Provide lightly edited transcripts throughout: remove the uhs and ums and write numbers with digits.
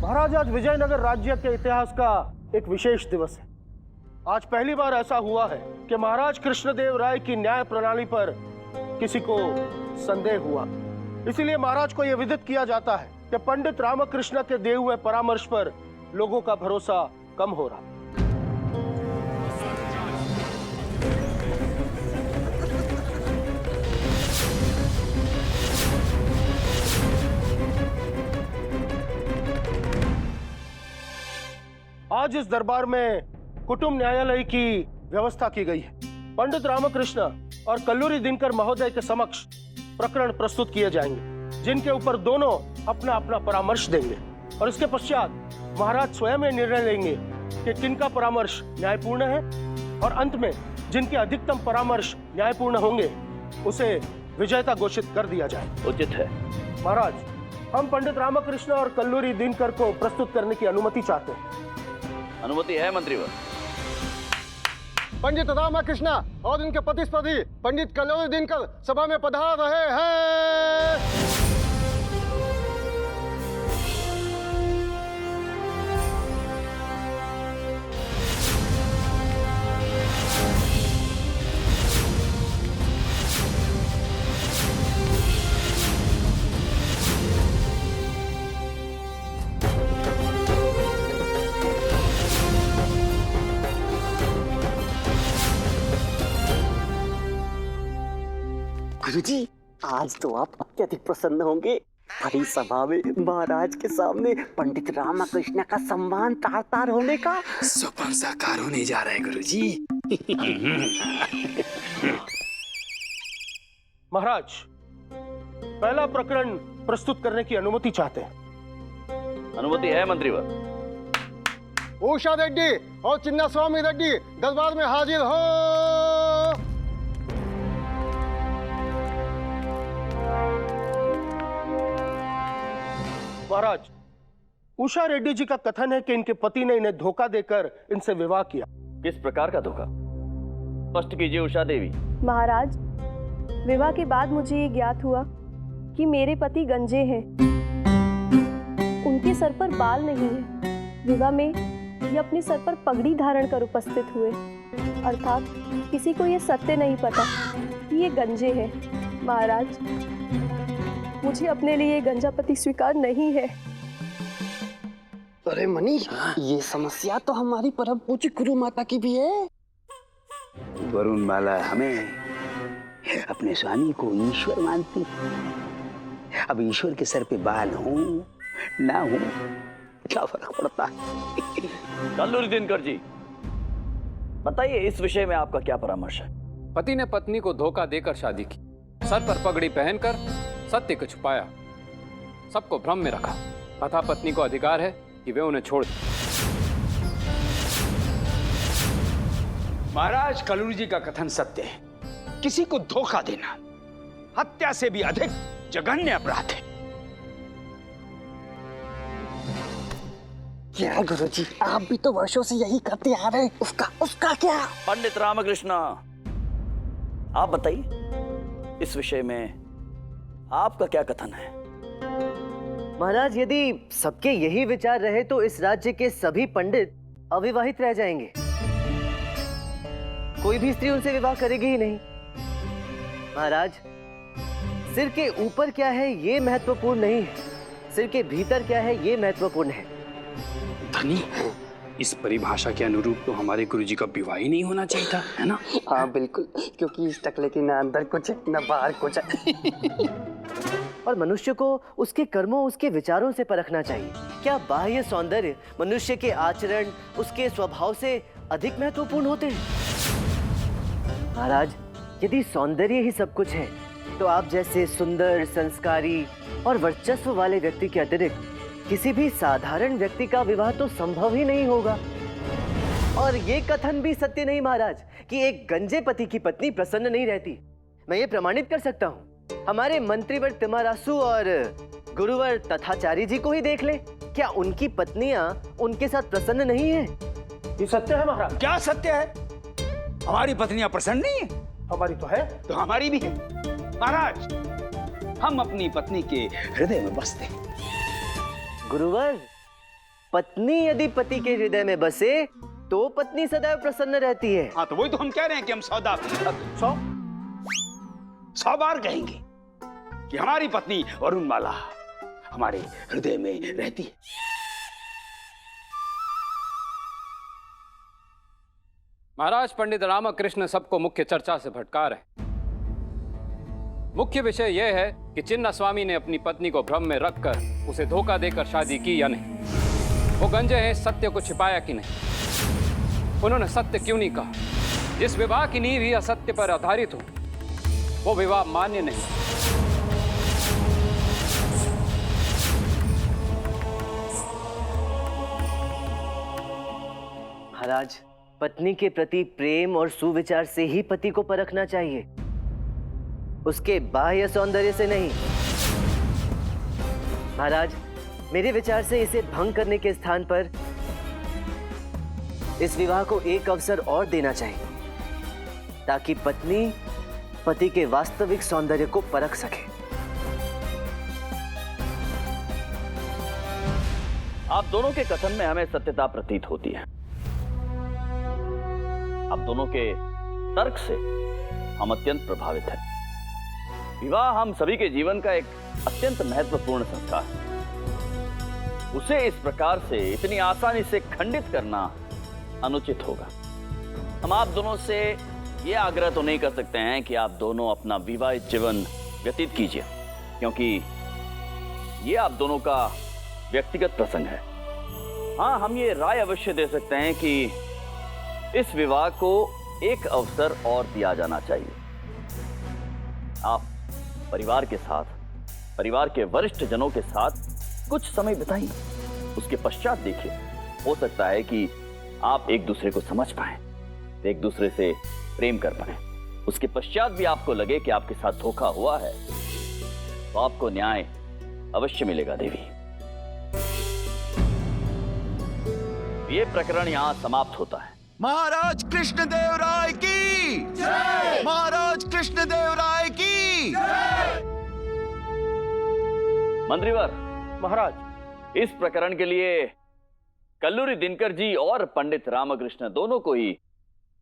महाराज, आज विजयनगर राज्य के इतिहास का एक विशेष दिवस है। आज पहली बार ऐसा हुआ है कि महाराज कृष्णदेव राय की न्याय प्रणाली पर किसी को संदेह हुआ। इसीलिए महाराज को यह विदित किया जाता है कि पंडित रामकृष्ण के दिए हुए परामर्श पर लोगों का भरोसा कम हो रहा। आज इस दरबार में कुटुंब न्यायालय की व्यवस्था की गई है। पंडित रामकृष्ण और कल्लूरी दिनकर महोदय के समक्ष प्रकरण प्रस्तुत किए जाएंगे, जिनके ऊपर दोनों अपना अपना परामर्श देंगे और इसके पश्चात महाराज स्वयं निर्णय लेंगे कि किनका परामर्श न्यायपूर्ण है, और अंत में जिनके अधिकतम परामर्श न्यायपूर्ण होंगे उसे विजेता घोषित कर दिया जाए। उचित है महाराज, हम पंडित रामकृष्ण और कल्लूरी दिनकर को प्रस्तुत करने की अनुमति चाहते हैं। अनुमति है मंत्रीवर। पंडित रामकृष्ण और इनके प्रतिस्पर्धी पंडित कल्लूरी दिनकर सभा में पधार रहे हैं। गुरुजी, आज तो आप अत्यधिक प्रसन्न होंगे। बड़ी सभा में महाराज के सामने पंडित रामकृष्ण का सम्मान तार तार होने का स्वप्न साकार होने जा रहा है गुरुजी। महाराज, पहला प्रकरण प्रस्तुत करने की अनुमति चाहते हैं। अनुमति है मंत्रीवर। उषा रेड्डी और चिन्ना स्वामी रेड्डी दरबार में हाजिर हो। महाराज, उषा रेड्डी जी का कथन है कि इनके पति ने इन्हें धोखा देकर इनसे विवाह किया। किस प्रकार का धोखा? स्पष्ट कीजिए उषा देवी। महाराज, विवाह के बाद मुझे ये ज्ञात हुआ कि मेरे पति गंजे हैं। उनके सर पर बाल नहीं है। विवाह में ये अपने सर पर पगड़ी धारण कर उपस्थित हुए, अर्थात किसी को ये सत्य नहीं पता कि ये गंजे हैं। महाराज, मुझे अपने लिए गंजा पति स्वीकार नहीं है। अरे मनी, ये समस्या तो हमारी परम पूज्य गुरु माता की भी है। वरुण माला हमें अपने स्वामी को ईश्वर मानती। अब ईश्वर के सर पे बाल हो ना हो, क्या फर्क पड़ता है? कल्लूरी दिनकर जी, बताइए इस विषय में आपका क्या परामर्श है? पति ने पत्नी को धोखा देकर शादी की, सर पर पगड़ी पहनकर सत्य को छुपाया, सबको भ्रम में रखा। अतः पत्नी को अधिकार है कि वे उन्हें छोड़ दे। महाराज, कल्लूरी जी का कथन सत्य है। किसी को धोखा देना हत्या से भी अधिक जघन्य अपराध है। क्या गुरुजी, आप भी तो वर्षों से यही करते आ रहे हैं। उसका क्या? पंडित रामकृष्ण, आप बताइए इस विषय में आपका क्या कथन है? महाराज, यदि सबके यही विचार रहे तो इस राज्य के सभी पंडित अविवाहित रह जाएंगे। कोई भी स्त्री उनसे विवाह करेगी ही नहीं। महाराज, सिर के ऊपर क्या है ये महत्वपूर्ण नहीं है, सिर के भीतर क्या है ये महत्वपूर्ण है। धनी, इस परिभाषा के अनुरूप तो हमारे गुरुजी का विवाह ही नहीं होना चाहिए था, है ना? हाँ बिल्कुल, क्योंकि इस टकले की ना अंदर कुछ है ना बाहर कुछ है। और मनुष्य को उसके कर्मों, उसके विचारों से परखना चाहिए। क्या बाह्य सौंदर्य मनुष्य के आचरण, उसके स्वभाव से अधिक महत्वपूर्ण होते हैं? महाराज, यदि सौंदर्य ही सब कुछ है तो आप जैसे सुंदर, संस्कारी और वर्चस्व वाले व्यक्ति के अतिरिक्त किसी भी साधारण व्यक्ति का विवाह तो संभव ही नहीं होगा। और ये कथन भी सत्य नहीं महाराज कि एक गंजे पति की पत्नी प्रसन्न नहीं रहती। मैं ये प्रमाणित कर सकता हूँ। हमारे मंत्रीवर तिमारासु और गुरुवर तथाचारी जी को ही देख ले, क्या उनकी पत्नियां उनके साथ प्रसन्न नहीं है? ये सत्य है महाराज। क्या सत्य है? हमारी पत्नियां प्रसन्न नहीं है? हमारी तो है। तो हमारी भी है। महाराज, हम अपनी पत्नी के हृदय में बसते हैं। गुरुवर, पत्नी यदि पति के हृदय में बसे तो पत्नी सदैव प्रसन्न रहती है। हाँ, तो वही तो हम कह रहे हैं कि हम 100 बार कहेंगे कि हमारी पत्नी वरुणमाला हमारे हृदय में रहती है। महाराज, पंडित रामकृष्ण सबको मुख्य चर्चा से भटका रहे। मुख्य विषय यह है कि चिन्ना स्वामी ने अपनी पत्नी को भ्रम में रखकर उसे धोखा देकर शादी की या नहीं। वो गंजे हैं, सत्य को छिपाया कि नहीं। उन्होंने सत्य क्यों नहीं कहा? जिस विवाह की नींव ही असत्य पर आधारित हो वो विवाह मान्य नहीं। महाराज, पत्नी के प्रति प्रेम और सुविचार से ही पति को परखना चाहिए, उसके बाह्य सौंदर्य से नहीं। महाराज, मेरे विचार से इसे भंग करने के स्थान पर इस विवाह को एक अवसर और देना चाहिए ताकि पत्नी पति के वास्तविक सौंदर्य को परख सके। आप दोनों के कथन में हमें सत्यता प्रतीत होती है। आप दोनों के तर्क से हम अत्यंत प्रभावित हैं। विवाह हम सभी के जीवन का एक अत्यंत महत्वपूर्ण संस्कार है। उसे इस प्रकार से इतनी आसानी से खंडित करना अनुचित होगा। हम आप दोनों से यह आग्रह तो नहीं कर सकते हैं कि आप दोनों अपना विवाहित जीवन व्यतीत कीजिए, क्योंकि यह आप दोनों का व्यक्तिगत प्रसंग है। हाँ, हम ये राय अवश्य दे सकते हैं कि इस विवाह को एक अवसर और दिया जाना चाहिए। आप परिवार के साथ, परिवार के वरिष्ठ जनों के साथ कुछ समय बिताइए। उसके पश्चात देखिए, हो सकता है कि आप एक दूसरे को समझ पाएं, एक दूसरे से प्रेम कर पाएं। उसके पश्चात भी आपको लगे कि आपके साथ धोखा हुआ है तो आपको न्याय अवश्य मिलेगा। देवी, ये प्रकरण यहां समाप्त होता है। महाराज कृष्णदेव राय की जय! महाराज कृष्णदेव राय की जय! मंत्रीवर महाराज, इस प्रकरण के लिए कल्लूरी दिनकर जी और पंडित रामकृष्ण दोनों को ही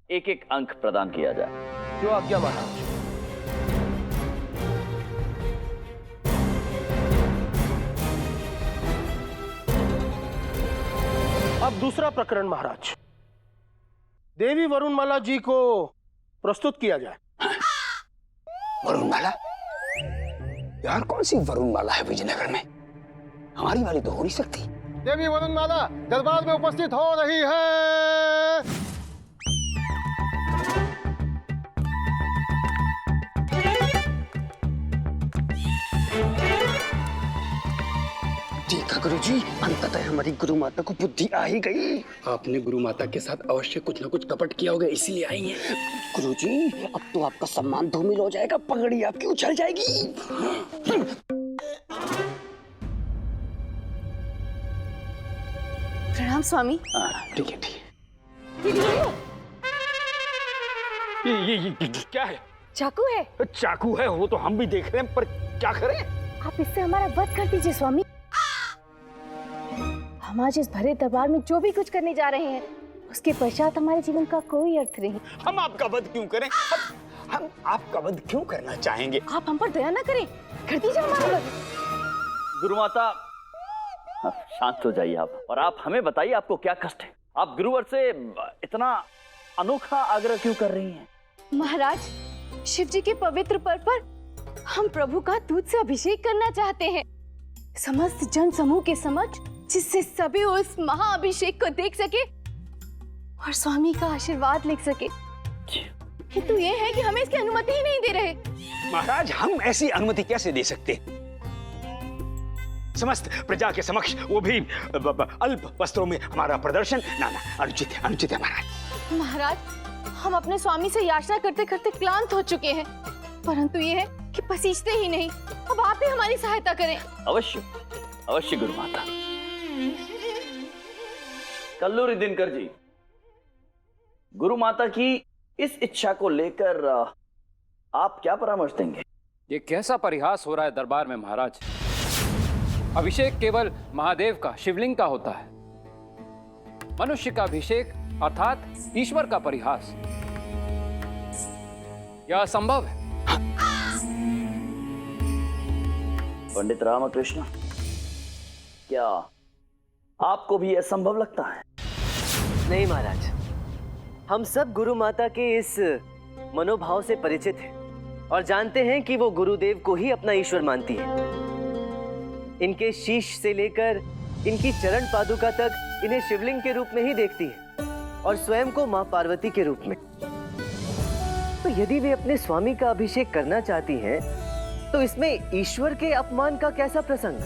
एक एक अंक प्रदान किया जाए। जो आज्ञा महाराज। अब दूसरा प्रकरण महाराज, देवी वरुणमाला जी को प्रस्तुत किया जाए। वरुणमाला? यार, कौन सी वरुणमाला है विजयनगर में? हमारी वाली तो हो नहीं सकती। देवी वरुणमाला दरबार में उपस्थित हो रही है। देखा गुरुजी, अंततः हमारी गुरु माता को बुद्धि आ ही गई। आपने गुरु माता के साथ अवश्य कुछ न कुछ कपट किया होगा, इसीलिए आई हैं। गुरुजी, अब तो आपका सम्मान धूमिल हो जाएगा, पगड़ी आपकी उछल जाएगी। प्रणाम स्वामी। ठीक है, ठीक है। ये क्या है? चाकू है। चाकू है, वो तो हम भी देख रहे हैं, पर क्या करें? आप इससे हमारा वध कर दीजिए स्वामी। हम आज इस भरे दरबार में जो भी कुछ करने जा रहे हैं उसके पश्चात हमारे जीवन का कोई अर्थ नहीं। हम आपका वध क्यों करें? हम आपका वध क्यों करना चाहेंगे? आप हम पर दया ना करें, कर दीजिए हमारा वध। गुरु माता, शांत हो जाइए आप, और आप हमें बताइए आपको क्या कष्ट है। आप गुरुवर से इतना अनोखा आग्रह क्यों कर रही हैं? महाराज, शिव जी के पवित्र पर्व पर हम प्रभु का दूध से अभिषेक करना चाहते हैं, समस्त जन समूह के समक्ष, जिससे सभी उस महाअभिषेक को देख सके और स्वामी का आशीर्वाद लिख सके। किंतु ये है कि हमें इसकी अनुमति ही नहीं दे रहे। महाराज, हम ऐसी अनुमति कैसे दे सकते? समस्त प्रजा के समक्ष, वो भी अल्प वस्त्रों में हमारा प्रदर्शन, ना अनुचित है, अनुचित है महाराज। महाराज, हम अपने स्वामी से याचना करते करते क्लांत हो चुके हैं, परंतु ये है कि पसीजते ही नहीं। अब आप ही हमारी सहायता करें। अवश्य अवश्य गुरु माता। कल्लूरी दिनकर जी, गुरु माता की इस इच्छा को लेकर आप क्या परामर्श देंगे? ये कैसा परिहास हो रहा है दरबार में महाराज। अभिषेक केवल महादेव का, शिवलिंग का होता है, मनुष्य का अभिषेक अर्थात ईश्वर का परिहास। यह असंभव है। पंडित रामकृष्ण, क्या आपको भी यह संभव लगता है? नहीं महाराज, हम सब गुरु माता के इस मनोभाव से परिचित हैं और जानते हैं कि वो गुरुदेव को ही अपना ईश्वर मानती है। इनके शीश से लेकर इनकी चरण पादुका तक इन्हें शिवलिंग के रूप में ही देखती है और स्वयं को मां पार्वती के रूप में। तो यदि वे अपने स्वामी का अभिषेक करना चाहती हैं, तो इसमें ईश्वर के अपमान का कैसा प्रसंग?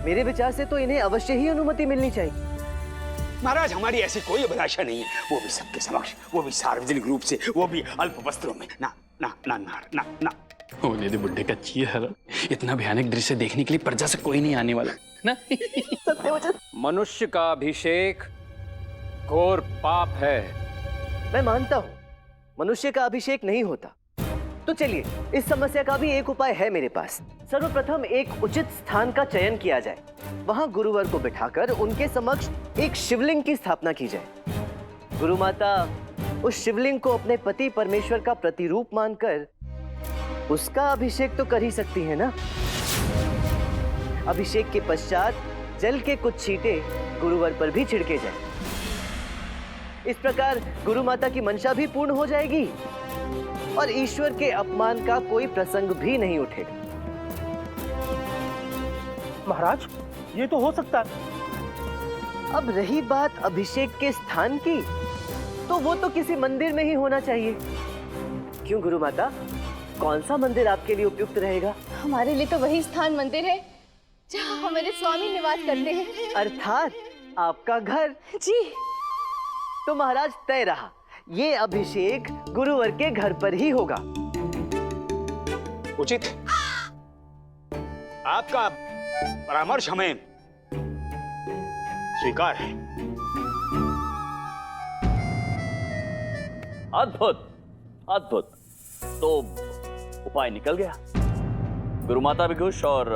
मेरे विचार से तो इन्हें अवश्य ही अनुमति मिलनी चाहिए। महाराज, हमारी ऐसी कोई अभिलाषा नहीं है, वो भी सबके समक्ष, वो भी सार्वजनिक रूप से, वो भी अल्प वस्त्रों में। ना ना ना ना ना ना। होने दे बुड्ढे का चेहरा, इतना भयानक दृश्य देखने के लिए प्रजा से कोई नहीं आने वाला ना। मनुष्य का अभिषेक घोर पाप है। मैं मानता हूं मनुष्य का अभिषेक नहीं होता। तो चलिए, इस समस्या का भी एक उपाय है मेरे पास। सर्वप्रथम एक उचित स्थान का चयन किया जाए, वहां गुरुवर को बिठाकर उनके समक्ष एक शिवलिंग की स्थापना की जाए। गुरु माता उस शिवलिंग को अपने पति परमेश्वर का प्रतिरूप मानकर उसका अभिषेक तो कर ही सकती है ना। अभिषेक के पश्चात जल के कुछ छींटे गुरुवर पर भी छिड़के जाए। इस प्रकार गुरु माता की मंशा भी पूर्ण हो जाएगी और ईश्वर के अपमान का कोई प्रसंग भी नहीं उठेगा। महाराज, ये तो हो सकता है। अब रही बात अभिषेक के स्थान की, तो वो तो किसी मंदिर में ही होना चाहिए। क्यों गुरु माता, कौन सा मंदिर आपके लिए उपयुक्त रहेगा? हमारे लिए तो वही स्थान मंदिर है जहाँ हमारे स्वामी निवास करते हैं। अर्थात आपका घर। जी। तो महाराज तय रहा, ये अभिषेक गुरुवर के घर पर ही होगा। उचित। आपका परामर्श हमें स्वीकार है। अद्भुत, अद्भुत। तो उपाय निकल गया। गुरुमाता भी खुश और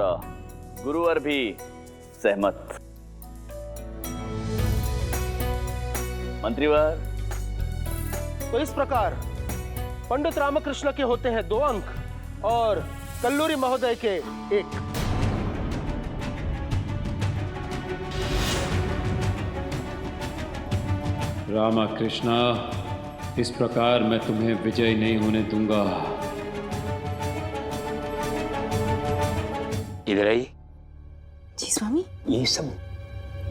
गुरुवर भी सहमत। मंत्रीवर, तो इस प्रकार पंडित रामकृष्ण के होते हैं 2 अंक और कल्लूरी महोदय के 1। रामकृष्ण, इस प्रकार मैं तुम्हें विजय नहीं होने दूंगा। इधर आइए। जी स्वामी। ये सब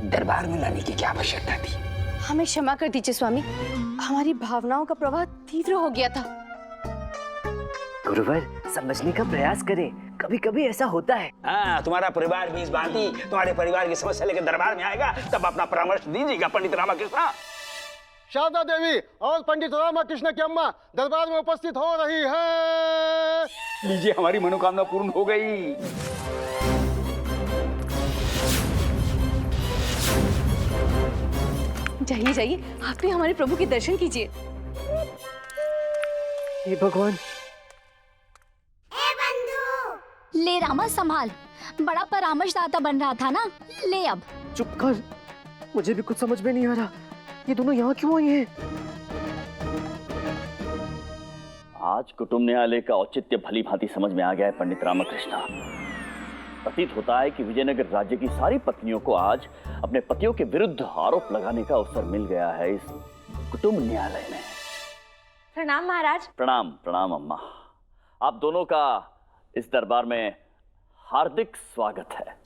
दरबार में लाने की क्या आवश्यकता थी? हमें क्षमा कर दीजिए स्वामी, हमारी भावनाओं का प्रवाह तीव्र हो गया था। गुरुवर, समझने का प्रयास करें, कभी कभी ऐसा होता है। हाँ, तुम्हारा परिवार भी इस बाती तुम्हारे परिवार की समस्या लेकर दरबार में आएगा, तब अपना परामर्श दीजिएगा पंडित रामकृष्ण। शारदा देवी और पंडित रामकृष्ण की अम्मा दरबार में उपस्थित हो रही है। लीजिए, हमारी मनोकामना पूर्ण हो गई। जाइए जाइए, आप भी हमारे प्रभु के दर्शन कीजिए। हे भगवान। ले रामा, संभाल, बड़ा परामर्शदाता बन रहा था ना, ले अब। चुप कर, मुझे भी कुछ समझ में नहीं आ रहा, ये दोनों यहाँ क्यों आई हैं? आज कुटुंब न्यायालय का औचित्य भली भांति समझ में आ गया है पंडित रामकृष्ण। प्रतीत होता है कि विजयनगर राज्य की सारी पत्नियों को आज अपने पतियों के विरुद्ध आरोप लगाने का अवसर मिल गया है इस कुटुंब न्यायालय में। प्रणाम महाराज। प्रणाम प्रणाम अम्मा। आप दोनों का इस दरबार में हार्दिक स्वागत है।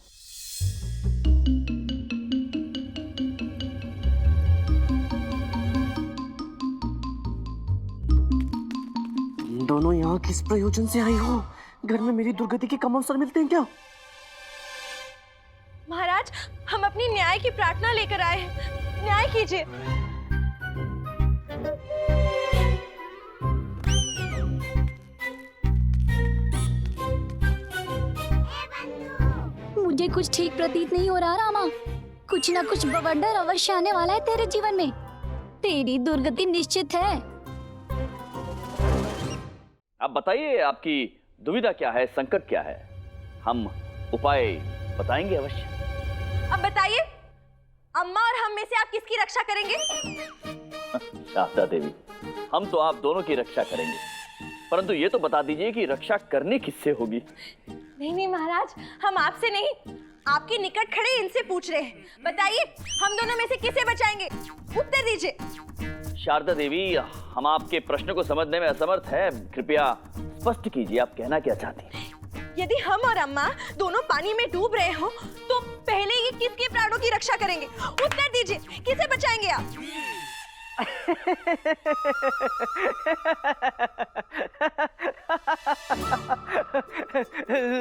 दोनों यहाँ किस प्रयोजन से आई हो? घर में मेरी दुर्गति के कम अवसर मिलते हैं क्या? महाराज, हम अपनी न्याय की प्रार्थना लेकर आए हैं, न्याय कीजिए। मुझे कुछ ठीक प्रतीत नहीं हो रहा रामा, कुछ ना कुछ बवंडर अवश्य आने वाला है तेरे जीवन में। तेरी दुर्गति निश्चित है। आप बताइए, आपकी दुविधा क्या है, संकट क्या है? हम उपाय बताएंगे अवश्य। अब बताइए, अम्मा और हम में से आप किसका किसकी रक्षा करेंगे? शारदा देवी, हम तो आप दोनों की रक्षा करेंगे, परंतु ये तो बता दीजिए कि रक्षा करनी किससे होगी? नहीं नहीं महाराज, हम आपसे नहीं, आपके निकट खड़े इनसे पूछ रहे हैं। बताइए, हम दोनों में से किसे बचाएंगे? उत्तर दीजिए। शारदा देवी, हम आपके प्रश्न को समझने में असमर्थ हैं। कृपया स्पष्ट कीजिए, आप कहना क्या चाहती हैं? यदि हम और अम्मा दोनों पानी में डूब रहे हो तो पहले ये किसके प्राणों की रक्षा करेंगे? उत्तर दीजिए, किसे बचाएंगे आप?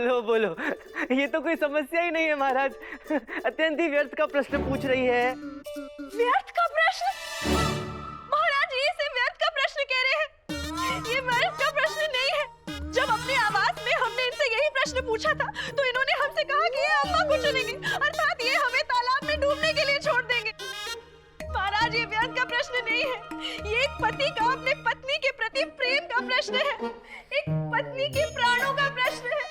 लो बोलो, ये तो कोई समस्या ही नहीं है महाराज। अत्यंत ही व्यर्थ का प्रश्न पूछ रही है। व्यर्थ का प्रश्न? महाराज, ये से व्यर्थ का प्रश्न कह रहे हैं? ये व्यर्थ का प्रश्न नहीं है। जब अपने आवास में हमने इनसे यही प्रश्न पूछा था तो इन्होंने हमसे कहा कि ये अम्मा को चुनेंगे, अर्थात ये हमें तालाब में डूबने के लिए छोड़ देंगे। महाराज, ये व्यर्थ का प्रश्न नहीं है। ये एक पति का अपने पत्नी के प्रति प्रेम का प्रश्न है, एक पत्नी के प्राणों का प्रश्न है,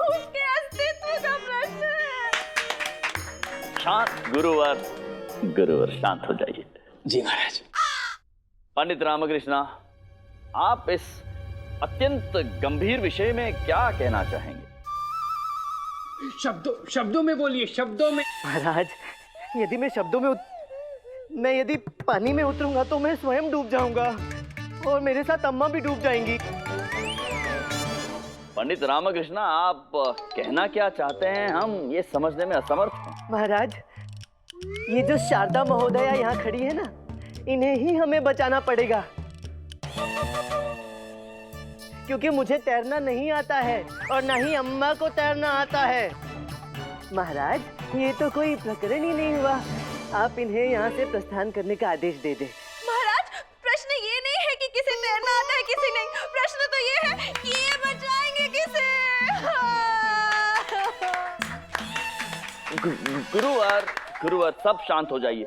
उसके अस्तित्व का प्रश्न है। शांत गुरुवर, गुरुवर शांत हो जाइए। जी महाराज। पंडित रामकृष्णा, आप इस अत्यंत गंभीर विषय में क्या कहना चाहेंगे? शब्दों में बोलिए, शब्दों में। महाराज, यदि मैं शब्दों में मैं यदि पानी में उतरूंगा तो मैं स्वयं डूब जाऊंगा और मेरे साथ अम्मा भी डूब जाएंगी। पंडित रामकृष्णा, आप कहना क्या चाहते हैं, हम ये समझने में असमर्थ हैं। महाराज, ये जो शारदा महोदया यहाँ खड़ी है ना, इन्हें ही हमें बचाना पड़ेगा, क्योंकि मुझे तैरना नहीं आता है और ना ही अम्मा को तैरना आता है। महाराज, ये तो कोई प्रकरण ही नहीं हुआ। आप इन्हें यहाँ से प्रस्थान करने का आदेश दे दे। महाराज, प्रश्न ये नहीं है कि किसे तैरना आता है किसे नहीं, प्रश्न तो ये है कि ये बचाएंगे किसे। गुरुवर, गुरुवर, सब शांत हो जाइए।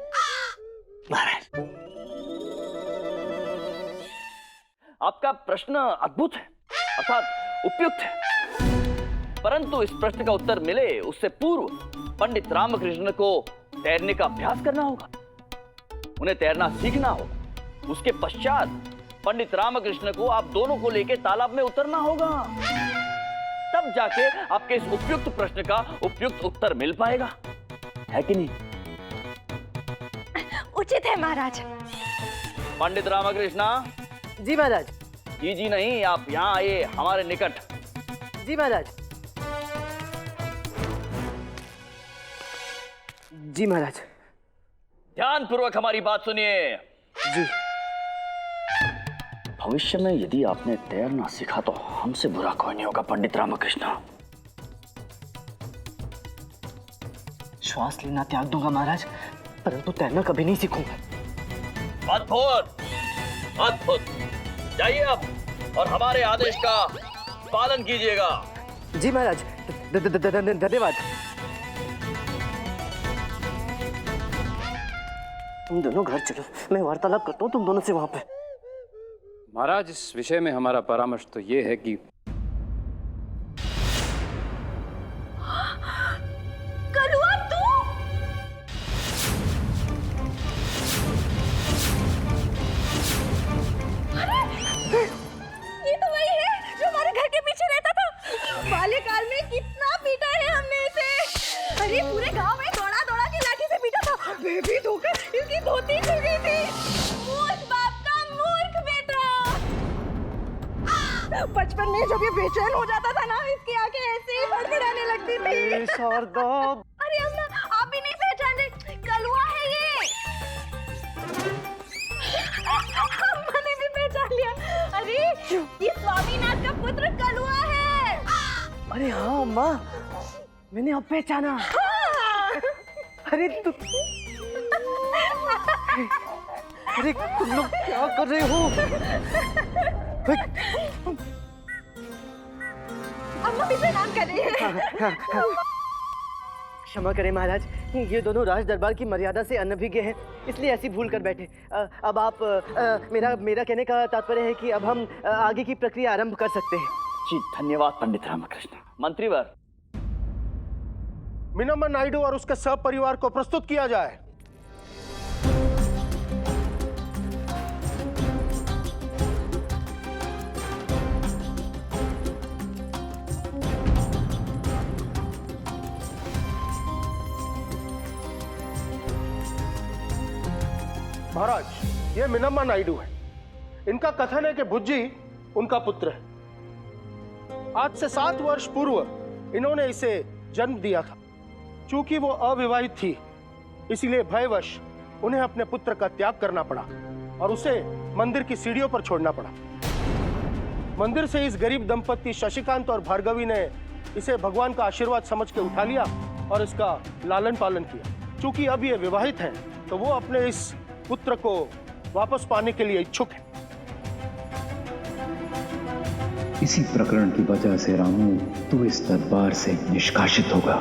महाराज, आपका प्रश्न अद्भुत है, अर्थात उपयुक्त है, परंतु इस प्रश्न का उत्तर मिले उससे पूर्व पंडित रामकृष्ण को तैरने का अभ्यास करना होगा, उन्हें तैरना सीखना होगा। उसके पश्चात पंडित रामकृष्ण को आप दोनों को लेकर तालाब में उतरना होगा, तब जाके आपके इस उपयुक्त प्रश्न का उपयुक्त उत्तर मिल पाएगा, है कि नहीं? उचित है महाराज। पंडित रामकृष्ण। जी महाराज। जी नहीं, आप यहाँ आइए हमारे निकट। जी महाराज। जी महाराज। ध्यान पूर्वक हमारी बात सुनिए। जी। भविष्य में यदि आपने तैरना सीखा तो हमसे बुरा कोई नहीं होगा पंडित रामकृष्ण। श्वास लेना त्याग दूंगा महाराज, परंतु तैरना कभी नहीं सीखूंगा। अद्भुत, अद्भुत। जाइए अब और हमारे आदेश का पालन कीजिएगा। जी महाराज, धन्यवाद। तुम दोनों घर चलो, मैं वार्तालाप करता हूँ तुम दोनों से वहां पे। महाराज, इस विषय में हमारा परामर्श तो ये है कि कलुआ, तू? ये तो वही है जो हमारे घर के पीछे रहता था। बाल्यकाल में कितना पीटा है हमने इसे। अरे पूरे गांव में दौड़ा दौड़ा के लाठी से पीटा था। बेबी धोकर इसकी धोती खुल गई थी। मूर्ख बाप का मूर्ख बेटा। बचपन में जब ये बेचैन हो जाता था ना, इसकी आंखें ऐसे ही फड़फड़ाने लगती थी। शारदा। अरे अम्मा, आप भी नहीं पहचान रहे, कलुआ है ये। अम्मा ने भी पहचान लिया। अरे ये स्वामीनाथ का पुत्र कलुआ है। अरे हाँ अम्मा, मैंने अब पहचाना। अरे तुम लोग क्या कर रहे हो? अम्मा भी प्रणाम कर रही है। क्षमा करें महाराज, ये दोनों राज दरबार की मर्यादा से अनभिज्ञ हैं, इसलिए ऐसी भूल कर बैठे। अब आप मेरा कहने का तात्पर्य है कि अब हम आगे की प्रक्रिया आरंभ कर सकते हैं। जी धन्यवाद पंडित रामकृष्ण। मंत्रीवर, मिनम्मा नायडू और उसके सब परिवार को प्रस्तुत किया जाए। महाराज, ये मिनम्मा नायडू है। इनका कथन है कि भुज्जी उनका पुत्र है। आज से 7 वर्ष पूर्व इन्होंने इसे जन्म दिया था। चूंकि वो अविवाहित थी, इसीलिए भयवश उन्हें अपने पुत्र का त्याग करना पड़ा और उसे मंदिर की सीढ़ियों पर छोड़ना पड़ा। मंदिर से इस गरीब दंपति शशिकांत और भार्गवी ने इसे भगवान का आशीर्वाद समझ के उठा लिया और इसका लालन पालन किया। चूंकि अब ये विवाहित हैं, तो वो अपने इस पुत्र को वापस पाने के लिए इच्छुक है। इसी प्रकरण की वजह से रामू तू इस दरबार से निष्कासित होगा।